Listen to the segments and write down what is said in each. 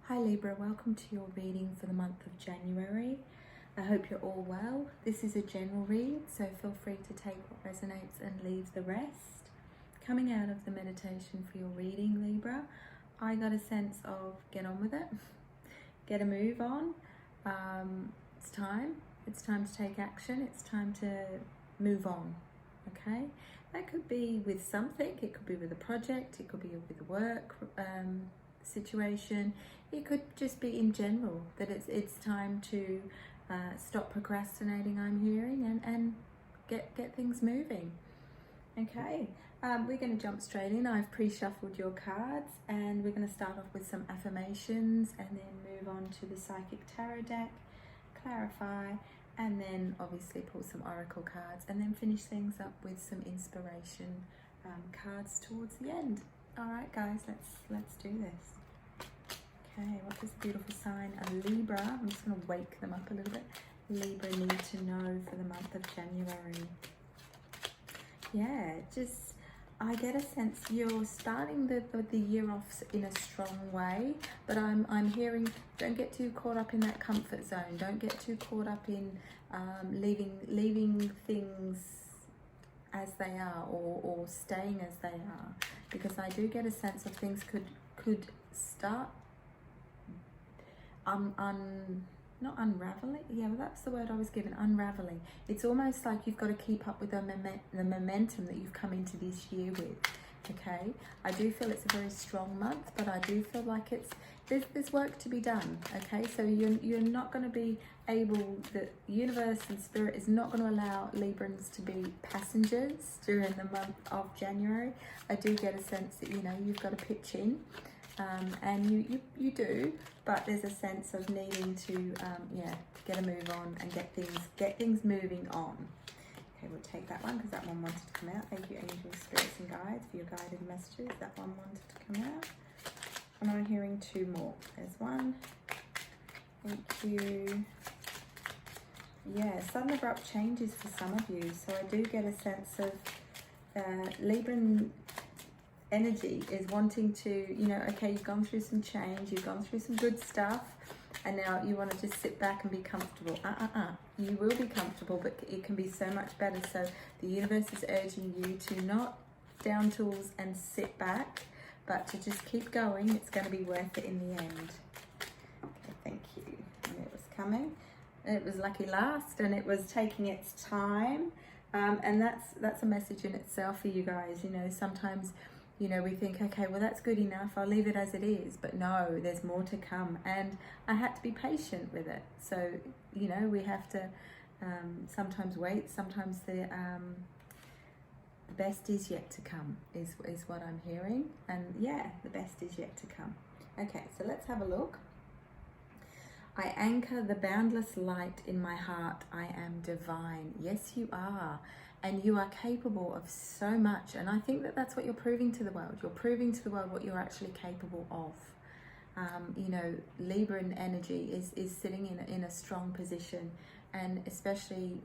Hi Libra, welcome to your reading for the month of January. I hope you're all well. This is a general read, so feel free to take what resonates and leave the rest. Coming out of the meditation for your reading, Libra, I got a sense of get on with it, get a move on. It's time to take action, it's time to move on, okay? That could be with something, it could be with a project, it could be with a work situation, it could just be in general that it's time to stop procrastinating, I'm hearing, and get things moving. Okay, we're going to jump straight in. I've pre-shuffled your cards and we're going to start off with some affirmations and then move on to the psychic tarot deck, clarify, and then obviously pull some oracle cards and then finish things up with some inspiration cards towards the end. All right, guys, let's do this. Okay, what does the beautiful sign of Libra? I'm just going to wake them up a little bit. Libra need to know for the month of January. Yeah, just I get a sense you're starting the year off in a strong way, but I'm hearing don't get too caught up in that comfort zone. Don't get too caught up in leaving things as they are or staying as they are, because I do get a sense of things could start not unraveling. Yeah, well, that's the word I was given, unraveling. It's almost like you've got to keep up with the momentum that you've come into this year with. Okay, I do feel it's a very strong month, but I do feel like there's work to be done. Okay, so you're not going to be able, the universe and spirit is not going to allow Librans to be passengers during the month of January. I do get a sense that you've got to pitch in, and you do, but there's a sense of needing to get a move on and get things moving on. Okay, we'll take that one because that one wanted to come out. Thank you, angels, spirits and guides, for your guided messages. That one wanted to come out. And I'm hearing two more. There's one. Thank you. Yeah, sudden abrupt changes for some of you. So I do get a sense of Libran energy is wanting to, okay, you've gone through some change, you've gone through some good stuff, and now you want to just sit back and be comfortable. You will be comfortable, but it can be so much better. So the universe is urging you to not down tools and sit back, but to just keep going. It's going to be worth it in the end. Okay, thank you. And it was coming. And it was lucky last, and it was taking its time. And that's a message in itself for you guys. Sometimes we think, okay, well, that's good enough, I'll leave it as it is. But no, there's more to come. And I had to be patient with it. So, we have to sometimes wait. Sometimes the best is yet to come is what I'm hearing. And yeah, the best is yet to come. Okay, so let's have a look. I anchor the boundless light in my heart. I am divine. Yes, you are. And you are capable of so much. And I think that's what you're proving to the world. You're proving to the world what you're actually capable of. Libran energy is sitting in a strong position. And especially,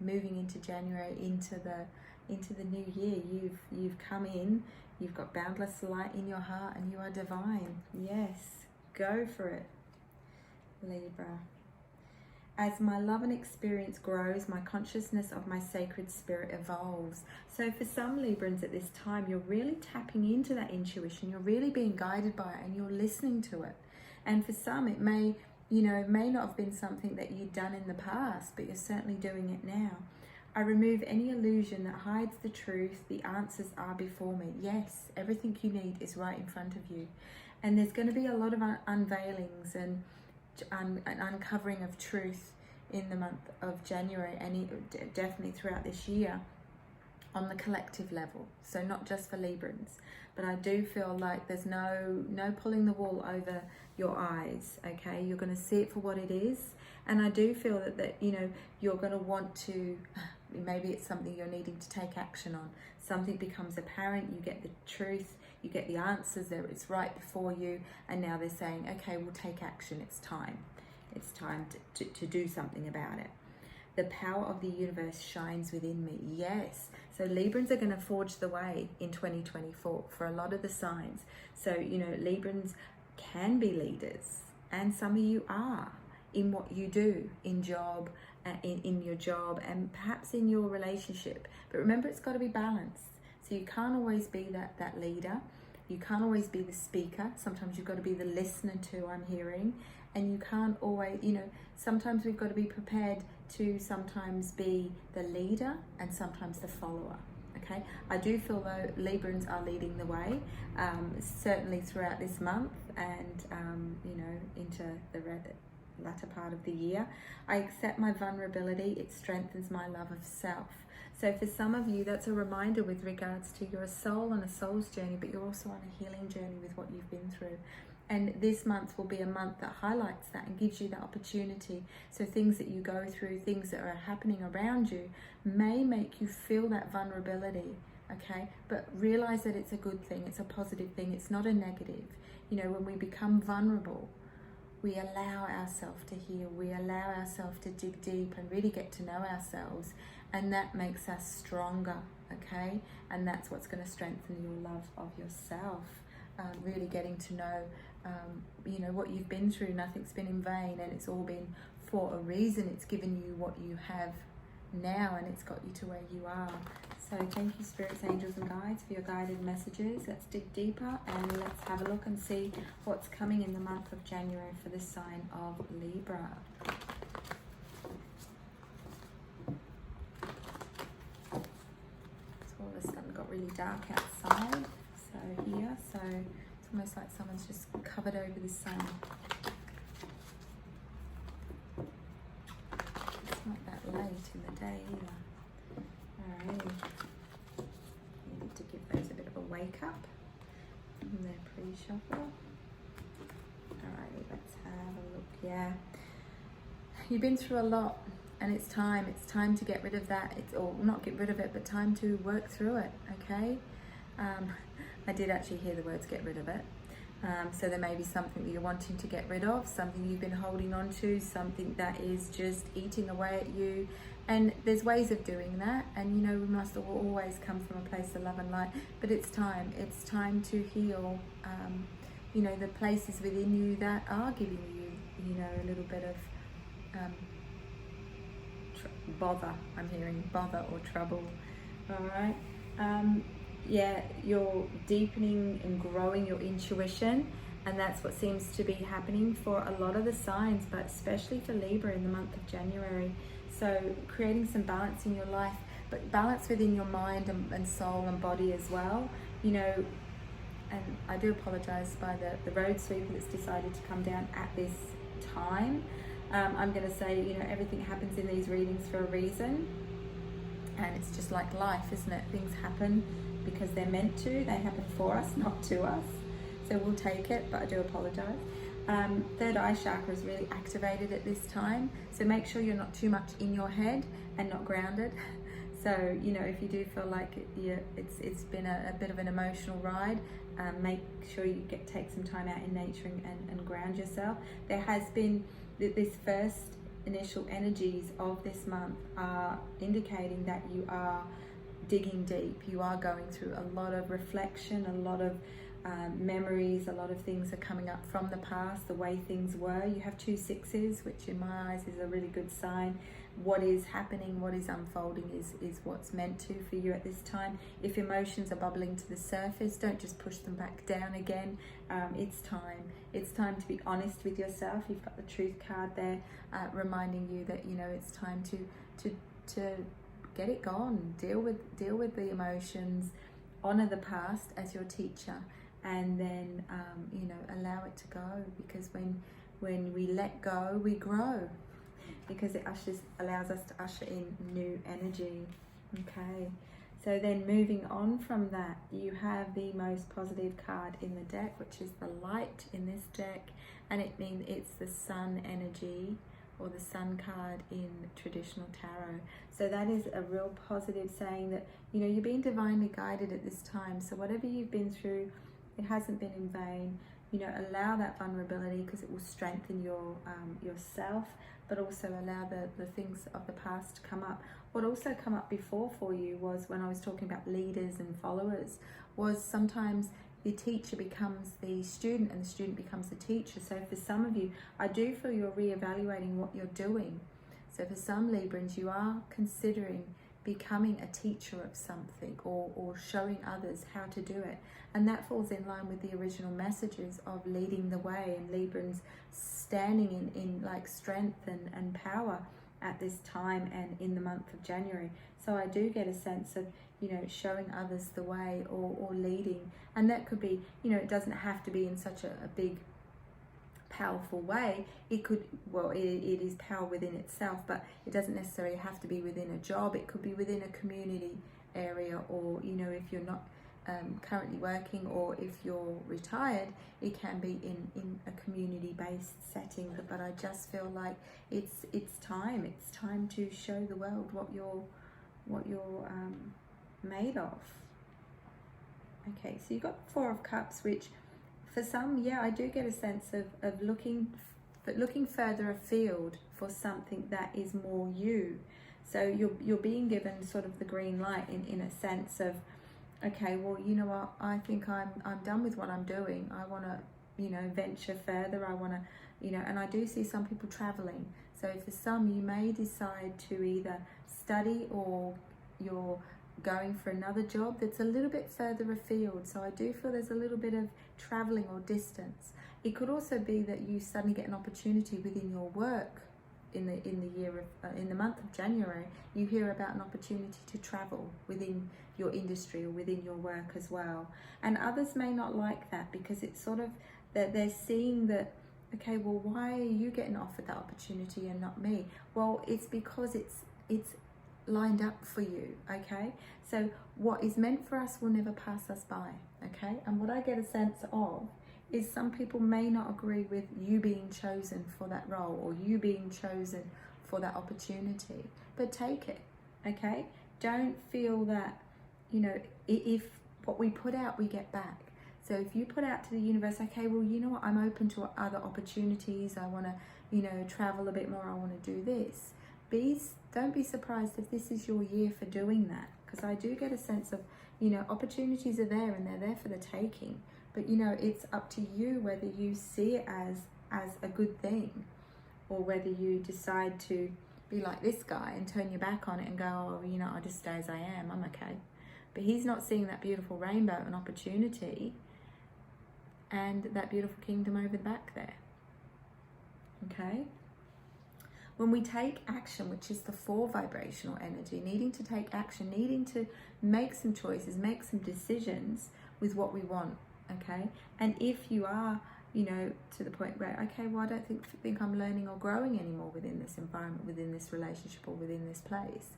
moving into January, into the new year, you've come in, you've got boundless light in your heart, and you are divine. Yes, go for it, Libra. As my love and experience grows, my consciousness of my sacred spirit evolves. So for some Librans at this time, you're really tapping into that intuition. You're really being guided by it, and you're listening to it. And for some, it may not have been something that you'd done in the past, but you're certainly doing it now. I remove any illusion that hides the truth. The answers are before me. Yes, everything you need is right in front of you. And there's going to be a lot of unveilings and an uncovering of truth in the month of January, and definitely throughout this year on the collective level. So not just for Librans, but I do feel like there's no pulling the wool over your eyes. Okay, you're going to see it for what it is, and I do feel that you're going to want to. Maybe it's something you're needing to take action on. Something becomes apparent. You get the truth. You get the answers there. It's right before you, and now they're saying, okay, we'll take action. It's time. It's time to do something about it. The power of the universe shines within me. Yes. So Librans are going to forge the way in 2024 for a lot of the signs. So, Librans can be leaders, and some of you are in what you do, in your job, and perhaps in your relationship. But remember, it's got to be balanced. So you can't always be that leader. You can't always be the speaker. Sometimes you've got to be the listener too, I'm hearing. And you can't always, sometimes we've got to be prepared to sometimes be the leader and sometimes the follower. Okay, I do feel though Librans are leading the way, certainly throughout this month and into the latter part of the year. I accept my vulnerability. It strengthens my love of self. So for some of you, that's a reminder with regards to you're a soul on a soul's journey, but you're also on a healing journey with what you've been through. And this month will be a month that highlights that and gives you that opportunity. So things that you go through, things that are happening around you may make you feel that vulnerability, okay? But realize that it's a good thing, it's a positive thing, it's not a negative. When we become vulnerable, we allow ourselves to heal, we allow ourselves to dig deep and really get to know ourselves, and that makes us stronger, okay? And that's what's going to strengthen your love of yourself. Really getting to know, what you've been through. Nothing's been in vain, and it's all been for a reason. It's given you what you have now, and it's got you to where you are. So thank you, spirits, angels, and guides, for your guided messages. Let's dig deeper and let's have a look and see what's coming in the month of January for the sign of Libra. So all of a sudden got really dark outside. So it's almost like someone's just covered over the sun. It's not that late in the day either. Alrighty. Needed to give those a bit of a wake up from their pre-shuffle. Alrighty, let's have a look. Yeah. You've been through a lot, and it's time to get rid of that. Or not get rid of it, but time to work through it, okay? I did actually hear the words get rid of it. So there may be something that you're wanting to get rid of, something you've been holding on to, something that is just eating away at you. And there's ways of doing that. And we must always come from a place of love and light. But it's time to heal, the places within you that are giving you, a little bit of bother. I'm hearing bother or trouble. All right. You're deepening and growing your intuition, and that's what seems to be happening for a lot of the signs, but especially for Libra in the month of January. So creating some balance in your life, but balance within your mind and soul and body as well. And I do apologize by the road sweeper that's decided to come down at this time. I'm going to say, everything happens in these readings for a reason, and it's just like life, isn't it? Things happen because they're meant to. They happen for us, not to us. So we'll take it, but I do apologize. Third eye chakra is really activated at this time. So make sure you're not too much in your head and not grounded. So, if you do feel like it's been a bit of an emotional ride, make sure you take some time out in nature and ground yourself. There has been this first initial energies of this month are indicating that you are digging deep. You are going through a lot of reflection, a lot of memories, a lot of things are coming up from the past, the way things were. You have 2 6s, which in my eyes is a really good sign. What is happening, what is unfolding is what's meant to for you at this time. If emotions are bubbling to the surface, don't just push them back down again. It's time to be honest with yourself. You've got the truth card there, reminding you that it's time to get it gone. Deal with the emotions, honor the past as your teacher, and then allow it to go, because when we let go, we grow, because it allows us to usher in new energy. Okay, so then moving on from that, you have the most positive card in the deck, which is the light in this deck, and it means it's the sun energy, or the sun card in traditional tarot. So that is a real positive, saying that you're being divinely guided at this time. So whatever you've been through, it hasn't been in vain. Allow that vulnerability, because it will strengthen yourself, but also allow the things of the past to come up. What also come up before for you was, when I was talking about leaders and followers, was sometimes the teacher becomes the student and the student becomes the teacher. So for some of you, I do feel you're reevaluating what you're doing. So for some Librans, you are considering becoming a teacher of something, or showing others how to do it. And that falls in line with the original messages of leading the way and Librans standing in like strength and power at this time and in the month of January. So I do get a sense of, you know, showing others the way, or leading. And that could be, you know, it doesn't have to be in such a big, powerful way. It could, well, it is power within itself, but it doesn't necessarily have to be within a job. It could be within a community area, or, you know, if you're not currently working, or if you're retired, it can be in a community-based setting. But I just feel like it's time to show the world what you're made of. Okay, so you've got the Four of Cups, which for some, yeah, I do get a sense of looking further afield for something that is more you. So you're being given sort of the green light in a sense of, okay, well, you know what, I think I'm done with what I'm doing. I want to, you know, venture further. I want to, you know, and I do see some people traveling. So for some, you may decide to either study, or you're going for another job that's a little bit further afield. So I do feel there's a little bit of traveling or distance. It could also be that you suddenly get an opportunity within your work in the month of January. You hear about an opportunity to travel within your industry or within your work as well. And others may not like that, because it's sort of that they're seeing that, okay, well, why are you getting offered that opportunity and not me? Well, it's because it's lined up for you. Okay, so what is meant for us will never pass us by. Okay, and what I get a sense of is some people may not agree with you being chosen for that role, or you being chosen for that opportunity, but take it. Okay, don't feel that, you know, if what we put out we get back. So if you put out to the universe, okay, well, you know what, I'm open to other opportunities, I want to, you know, travel a bit more, I want to do this. Don't be surprised if this is your year for doing that, because I do get a sense of, you know, opportunities are there and they're there for the taking. But, you know, it's up to you whether you see it as a good thing, or whether you decide to be like this guy and turn your back on it and go, oh, you know, I'll just stay as I am, I'm okay. But he's not seeing that beautiful rainbow and opportunity and that beautiful kingdom over the back there. Okay? When we take action, which is the 4 vibrational energy, needing to take action, needing to make some choices, make some decisions with what we want, okay? And if you are, you know, to the point where, okay, well, I don't think I'm learning or growing anymore within this environment, within this relationship, or within this place,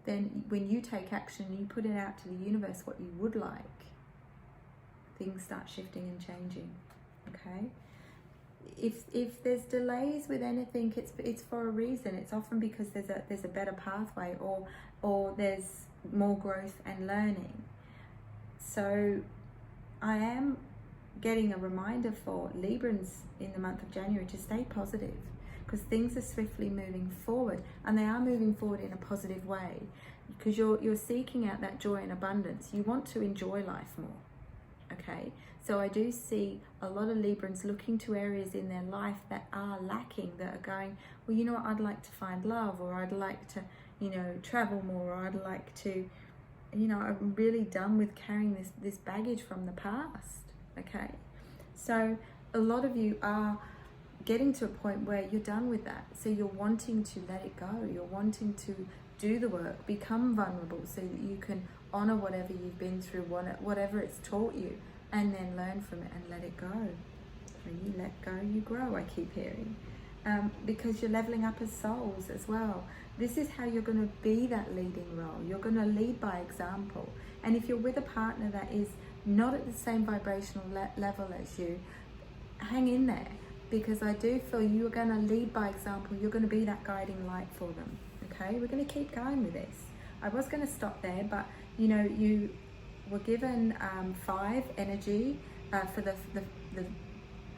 then when you take action, you put it out to the universe what you would like, things start shifting and changing, okay? If there's delays with anything, it's for a reason. It's often because there's a better pathway, or there's more growth and learning. So I am getting a reminder for Librans in the month of January to stay positive, because things are swiftly moving forward, and they are moving forward in a positive way, because you're seeking out that joy and abundance. You want to enjoy life more. Okay, so I do see a lot of Librans looking to areas in their life that are lacking, that are going, well, you know what, I'd like to find love, or I'd like to, you know, travel more, or I'd like to, you know, I'm really done with carrying this baggage from the past. Okay, so a lot of you are getting to a point where you're done with that, so you're wanting to let it go, you're wanting to do the work, become vulnerable, so that you can honor whatever you've been through, whatever it's taught you, and then learn from it and let it go. When you let go, you grow, I keep hearing, because you're leveling up as souls as well. This is how you're going to be that leading role. You're going to lead by example. And if you're with a partner that is not at the same vibrational level as you, hang in there, because I do feel you are going to lead by example. You're going to be that guiding light for them. Okay, we're going to keep going with this. I was going to stop there, but you know, you were given 5 energy for the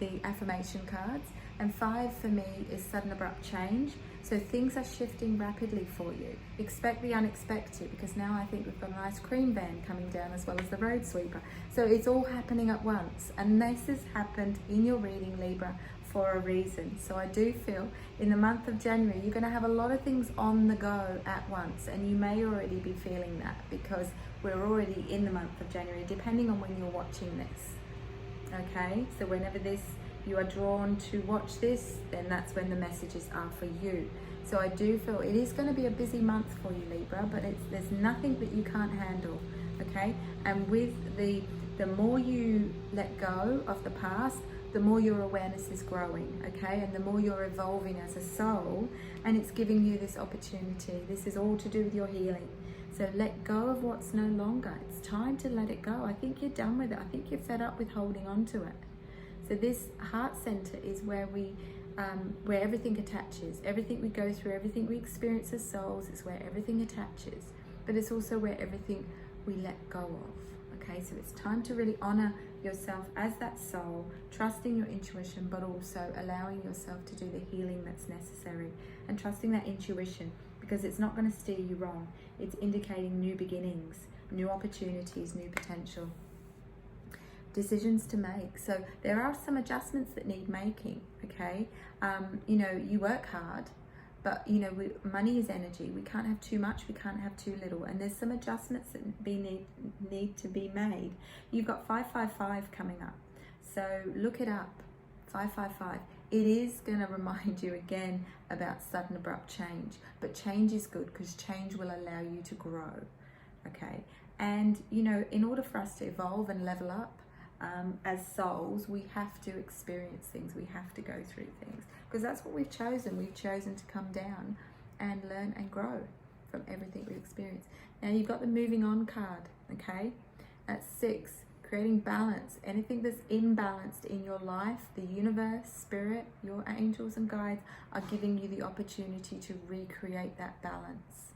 the affirmation cards. And 5 for me is sudden abrupt change. So things are shifting rapidly for you. Expect the unexpected, because now I think we've got an ice cream van coming down as well as the road sweeper. So it's all happening at once. And this has happened in your reading, Libra, for a reason. So I do feel in the month of January, you're going to have a lot of things on the go at once. And you may already be feeling that because we're already in the month of January, depending on when you're watching this. Okay, so whenever you are drawn to watch this, then that's when the messages are for you. So I do feel it is going to be a busy month for you, Libra, but there's nothing that you can't handle. Okay, and with the more you let go of the past, the more your awareness is growing, okay, and the more you're evolving as a soul, and it's giving you this opportunity. This is all to do with your healing. So let go of what's no longer. It's time to let it go. I think you're done with it. I think you're fed up with holding on to it. So this heart center is where where everything attaches. Everything we go through, everything we experience as souls, is where everything attaches. But it's also where everything we let go of. Okay, so it's time to really honor yourself as that soul, trusting your intuition, but also allowing yourself to do the healing that's necessary, and trusting that intuition, because it's not going to steer you wrong. It's indicating new beginnings, new opportunities, new potential, decisions to make. So there are some adjustments that need making. Okay, you know, you work hard, but you know, money is energy. We can't have too much, we can't have too little, and there's some adjustments that need to be made. You've got 555 coming up, so look it up. 555. It is going to remind you again about sudden abrupt change, but change is good because change will allow you to grow. Okay, and you know, in order for us to evolve and level up as souls, we have to experience things, we have to go through things, because that's what we've chosen. We've chosen to come down and learn and grow from everything we experience. Now you've got the moving on card, okay? At 6, creating balance. Anything that's imbalanced in your life, the universe, spirit, your angels and guides are giving you the opportunity to recreate that balance.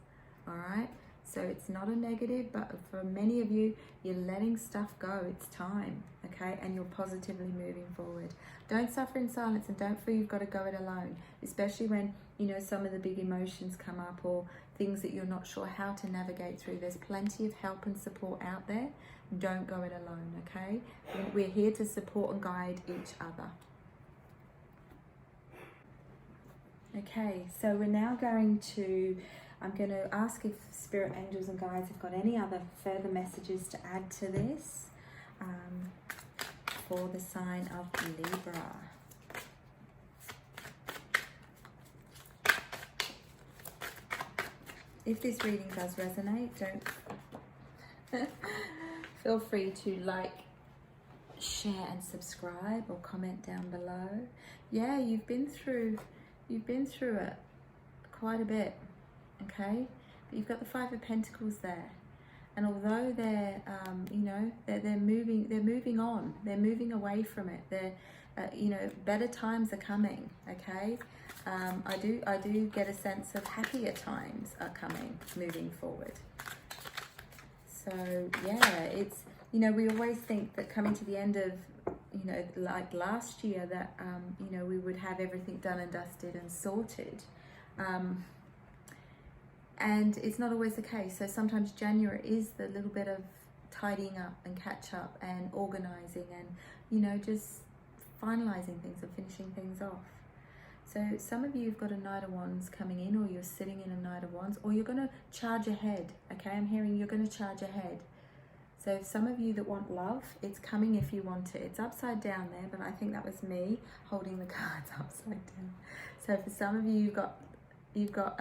All right? So it's not a negative, but for many of you, you're letting stuff go. It's time, okay? And you're positively moving forward. Don't suffer in silence, and don't feel you've got to go it alone, especially when, you know, some of the big emotions come up or things that you're not sure how to navigate through. There's plenty of help and support out there. Don't go it alone, okay? We're here to support and guide each other. Okay, so we're now going to... I'm going to ask if spirit angels and guides have got any other further messages to add to this for the sign of Libra. If this reading does resonate, don't feel free to like, share and subscribe, or comment down below. Yeah, you've been through it quite a bit. Okay, but you've got the 5 of Pentacles there, and although they're you know, they're moving on, they're moving away from it. They're you know, better times are coming. Okay, I do get a sense of happier times are coming, moving forward. So yeah, it's, you know, we always think that coming to the end of, you know, like last year, that you know, we would have everything done and dusted and sorted. And it's not always the case. So sometimes January is the little bit of tidying up and catch up and organizing and, you know, just finalizing things and finishing things off. So some of you have got a Knight of Wands coming in, or you're sitting in a Knight of Wands, or you're going to charge ahead. Okay, I'm hearing you're going to charge ahead. So some of you that want love, it's coming if you want it. It's upside down there, but I think that was me holding the cards upside down. So for some of you, you've got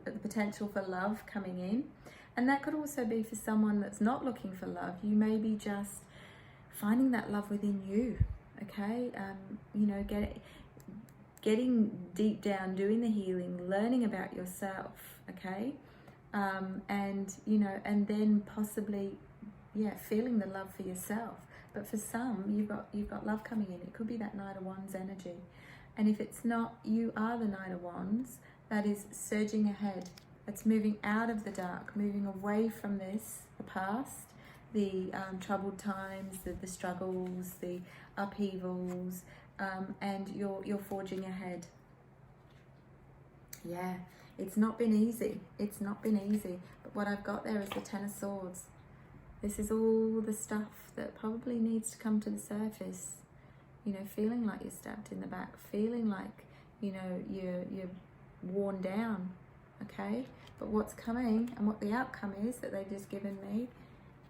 the potential for love coming in, and that could also be for someone that's not looking for love. You may be just finding that love within you. Okay, you know, getting deep down, doing the healing, learning about yourself. Okay, and you know, and then possibly, yeah, feeling the love for yourself. But for some, you've got love coming in. It could be that Knight of Wands energy, and if it's not, you are the Knight of Wands. That is surging ahead. It's moving out of the dark, moving away from this, the past, the troubled times, the struggles, the upheavals, and you're forging ahead. Yeah, it's not been easy. It's not been easy. But what I've got there is the Ten of Swords. This is all the stuff that probably needs to come to the surface. You know, feeling like you're stabbed in the back, feeling like, you know, you're worn down, okay? But what's coming and what the outcome is that they've just given me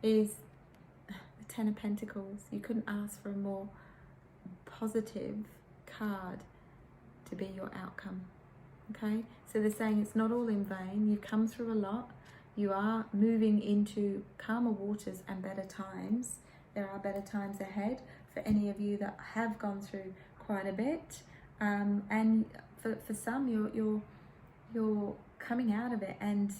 is the Ten of Pentacles. You couldn't ask for a more positive card to be your outcome, okay? So they're saying it's not all in vain. You've come through a lot. You are moving into calmer waters and better times. There are better times ahead for any of you that have gone through quite a bit, and for some you're coming out of it, and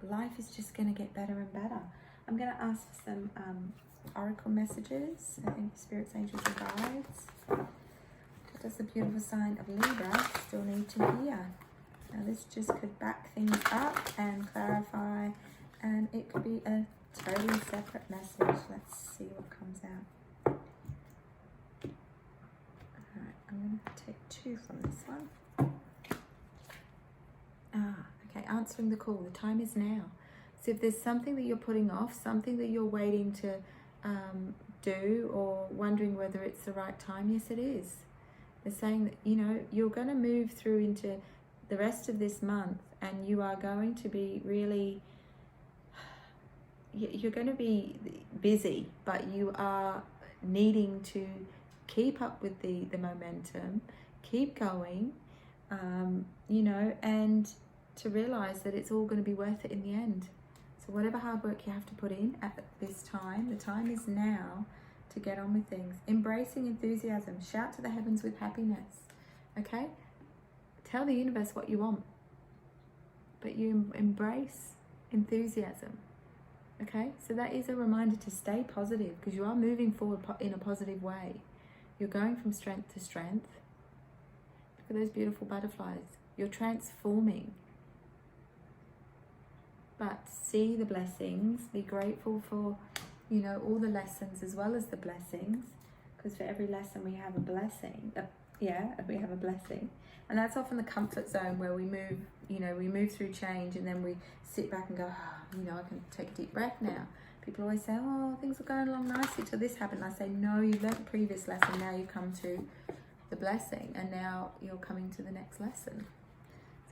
life is just going to get better and better. I'm going to ask for some oracle messages. I think spirits, angels, and guides. What does the beautiful sign of Libra still need to hear? Now this just could back things up and clarify, and it could be a totally separate message. Let's see what comes out. Alright, I'm going to take 2 from this one. Okay, answering the call. The time is now. So if there's something that you're putting off, something that you're waiting to do, or wondering whether it's the right time, yes it is. They're saying that, you know, you're going to move through into the rest of this month, and you are going to be really, you're going to be busy, but you are needing to keep up with the momentum, keep going, you know, and to realize that it's all going to be worth it in the end. So whatever hard work you have to put in at this time, the time is now to get on with things. Embracing enthusiasm. Shout to the heavens with happiness. Okay? Tell the universe what you want, but you embrace enthusiasm. Okay? So that is a reminder to stay positive, because you are moving forward in a positive way. You're going from strength to strength. Look at those beautiful butterflies. You're transforming. But see the blessings. Be grateful for, you know, all the lessons as well as the blessings, because for every lesson we have a blessing. We have a blessing. And that's often the comfort zone where we move, you know, we move through change, and then we sit back and go, oh, you know, I can take a deep breath now. People always say, oh, things are going along nicely till this happened. And I say, no, you've learned the previous lesson. Now you come to the blessing, and now you're coming to the next lesson.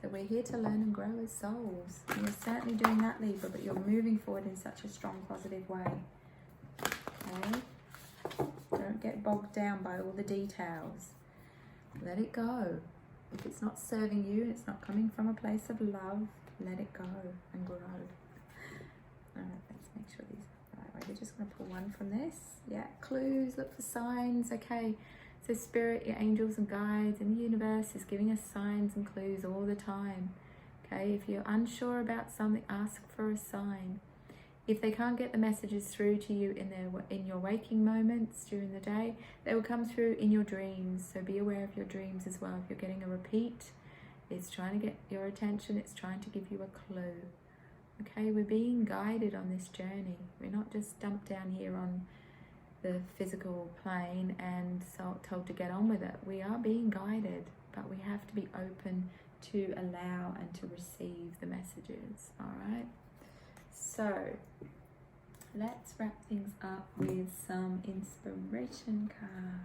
So we're here to learn and grow as souls. And you're certainly doing that, Libra, but you're moving forward in such a strong, positive way. Okay? Don't get bogged down by all the details. Let it go. If it's not serving you, it's not coming from a place of love, let it go and grow. Alright, let's make sure these are the right way. We're just going to pull one from this. Yeah, clues, look for signs. Okay, so spirit, your angels and guides, and the universe is giving us signs and clues all the time. Okay, if you're unsure about something, ask for a sign. If they can't get the messages through to you in your waking moments during the day, they will come through in your dreams. So be aware of your dreams as well. If you're getting a repeat, it's trying to get your attention. It's trying to give you a clue. Okay, we're being guided on this journey. We're not just dumped down here on the physical plane and told to get on with it. We are being guided, but we have to be open to allow and to receive the messages. All right. So let's wrap things up with some inspiration cards.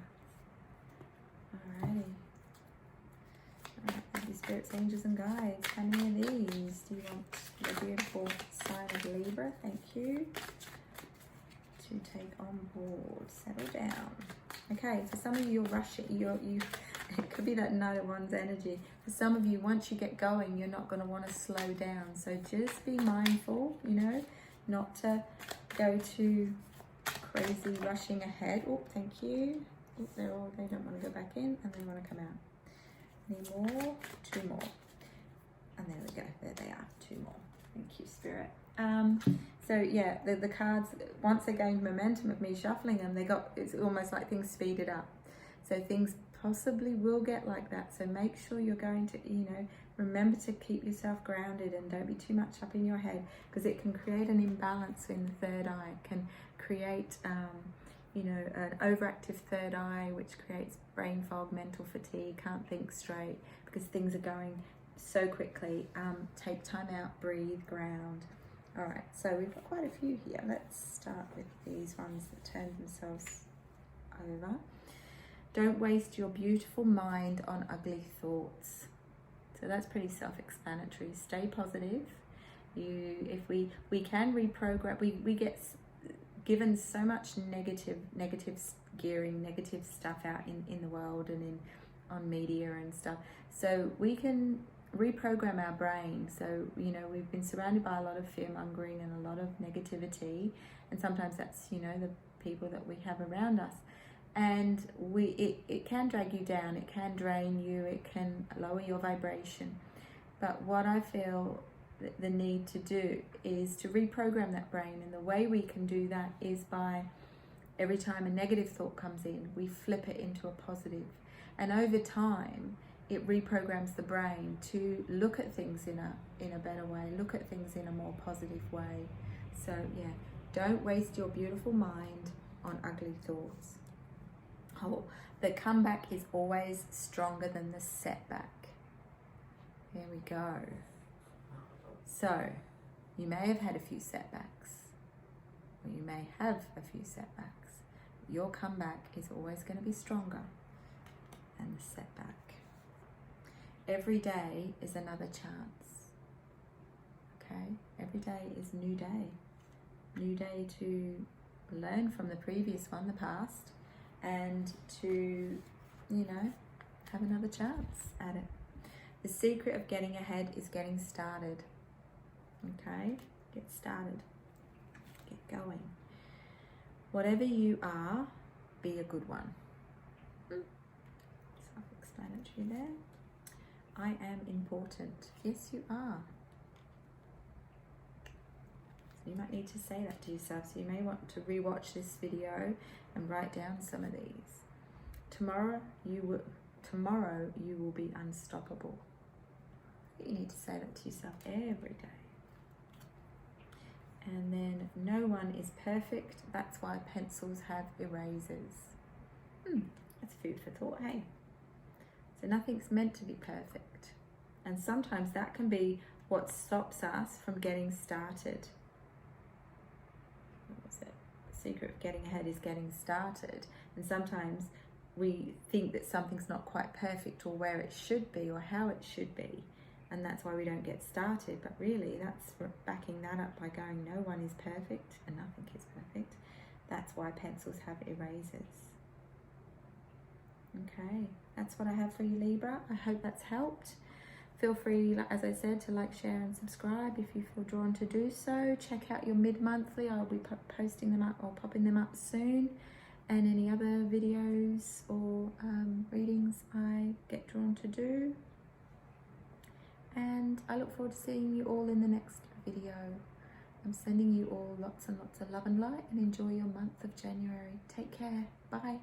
Alrighty. Alright, thank you, spirits, angels, and guides. How many of these do you want? The beautiful sign of Libra, thank you. To take on board, settle down. Okay, for some of you, you're rushing. It could be that Knight of Wands energy. For some of you, once you get going, you're not going to want to slow down. So just be mindful, you know, not to go too crazy rushing ahead. Oh, thank you. Oh, they don't want to go back in, and they want to come out. Any more? 2 more. And there we go. There they are. 2 more. Thank you, Spirit. So yeah, the cards, once they gained momentum of me shuffling them, it's almost like things speeded up. So things possibly will get like that. So make sure you're going to, you know, remember to keep yourself grounded and don't be too much up in your head, because it can create an imbalance in the third eye. It can create, you know, an overactive third eye, which creates brain fog, mental fatigue, can't think straight because things are going so quickly. Take time out, breathe, ground. All right, so we've got quite a few here. Let's start with these ones that turn themselves over. Don't waste your beautiful mind on ugly thoughts. So that's pretty self-explanatory. Stay positive. If we can reprogram, we get given so much negative gearing, negative stuff out in the world and on media and stuff. So we can reprogram our brain. So, you know, we've been surrounded by a lot of fear mongering and a lot of negativity, and sometimes that's, you know, the people that we have around us. And it can drag you down, it can drain you, it can lower your vibration. But what I feel the need to do is to reprogram that brain, and the way we can do that is by every time a negative thought comes in, we flip it into a positive. And over time, it reprograms the brain to look at things in a better way, look at things in a more positive way. So yeah, don't waste your beautiful mind on ugly thoughts. Oh, the comeback is always stronger than the setback. There we go. So, you may have had a few setbacks, or you may have a few setbacks. Your comeback is always going to be stronger than the setback. Every day is another chance. Okay? Every day is a new day. New day to learn from the previous one, the past, and to, you know, have another chance at it. The secret of getting ahead is getting started. Okay? Get started. Get going. Whatever you are, be a good one. Self-explanatory there. I am important. Yes, you are. So you might need to say that to yourself. So you may want to rewatch this video and write down some of these. Tomorrow you will be unstoppable. You need to say that to yourself every day. And then no one is perfect. That's why pencils have erasers. That's food for thought, hey? So nothing's meant to be perfect. And sometimes that can be what stops us from getting started. What was it? The secret of getting ahead is getting started. And sometimes we think that something's not quite perfect, or where it should be, or how it should be. And that's why we don't get started. But really, that's backing that up by going, no one is perfect and nothing is perfect. That's why pencils have erasers. Okay, that's what I have for you, Libra. I hope that's helped. Feel free, as I said, to like, share and subscribe if you feel drawn to do so. Check out your mid-monthly. I'll be posting them up or popping them up soon. And any other videos or readings I get drawn to do. And I look forward to seeing you all in the next video. I'm sending you all lots and lots of love and light, and enjoy your month of January. Take care. Bye.